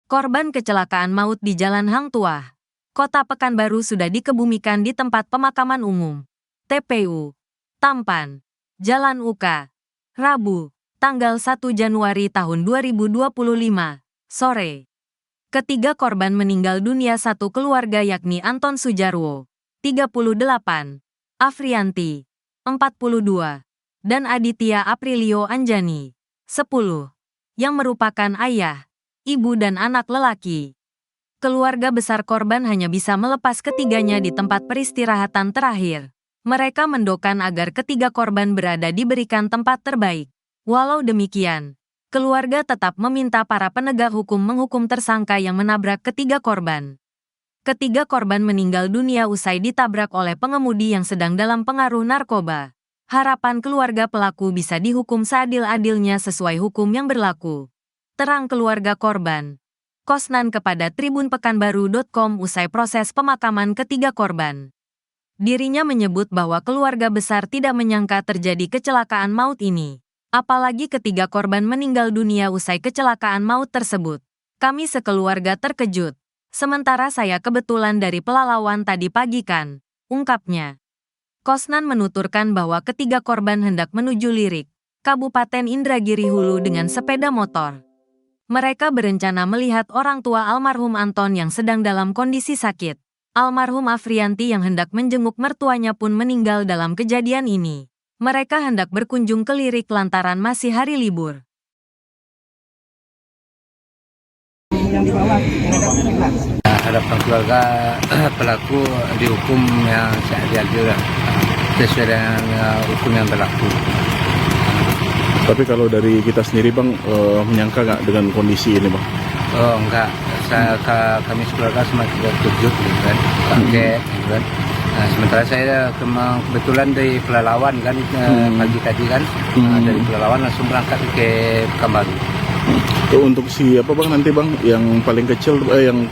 Korban kecelakaan maut di Jalan Hang Tuah, Kota Pekanbaru sudah dikebumikan di tempat pemakaman umum, TPU, Tampan, Jalan UK, Rabu, tanggal 1 Januari tahun 2025, sore. Ketiga korban meninggal dunia satu keluarga yakni Anton Sujarwo, 38, Afrianti, 42, dan Aditya Aprilio Anjani, 10, yang merupakan ayah, ibu dan anak lelaki. Keluarga besar korban hanya bisa melepas ketiganya di tempat peristirahatan terakhir. Mereka mendoakan agar ketiga korban berada diberikan tempat terbaik. Walau demikian, keluarga tetap meminta para penegak hukum menghukum tersangka yang menabrak ketiga korban. Ketiga korban meninggal dunia usai ditabrak oleh pengemudi yang sedang dalam pengaruh narkoba. Harapan keluarga pelaku bisa dihukum seadil-adilnya sesuai hukum yang berlaku. Terang keluarga korban. Kosnan kepada tribunpekanbaru.com usai proses pemakaman ketiga korban. Dirinya menyebut bahwa keluarga besar tidak menyangka terjadi kecelakaan maut ini. Apalagi ketiga korban meninggal dunia usai kecelakaan maut tersebut. Kami sekeluarga terkejut. Sementara saya kebetulan dari Pelalawan tadi pagi kan, ungkapnya. Kosnan menuturkan bahwa ketiga korban hendak menuju Lirik, Kabupaten Indragiri Hulu dengan sepeda motor. Mereka berencana melihat orang tua almarhum Anton yang sedang dalam kondisi sakit. Almarhum Afrianti yang hendak menjenguk mertuanya pun meninggal dalam kejadian ini. Mereka hendak berkunjung ke Lirik lantaran masih hari libur. Harapan keluarga pelaku dihukum yang seadil-adil sesuai dengan hukum yang berlaku. Tapi kalau dari kita sendiri Bang, menyangka nggak dengan kondisi ini Bang? Oh enggak, kami sekeluarga semakin terkejut gitu kan, kaget gitu kan. Nah, sementara saya kebetulan dari Pelalawan kan, pagi tadi kan, dari Pelalawan langsung berangkat ke Pekanbaru. Untuk siapa Bang nanti Bang, yang paling kecil, yang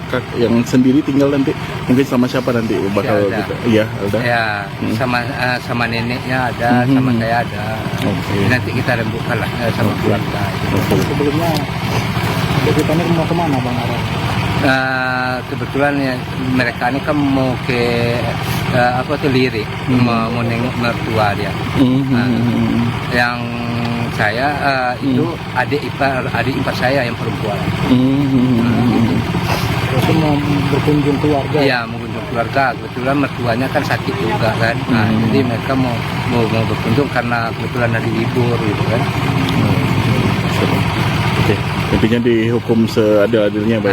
sendiri tinggal nanti, mungkin sama siapa nanti bakal Alda. kita? Iya, Alda. Ya, sama neneknya ada, sama saya ada. Oke. Nanti kita rembukan lah sama keluarga. Sebelumnya ceritanya mau kemana Bang arah? Kebetulan ya mereka ini kan mau ke Lirik, mau nengok mertua dia. Yang saya itu adik ipar saya yang perempuan. Terus mau berkunjung keluarga? Iya, mengunjung keluarga. Kebetulan mertuanya kan sakit juga kan. Jadi mereka mau berkunjung karena kebetulan hari libur gitu kan. Oke, intinya dihukum seadil-adilnya Bang.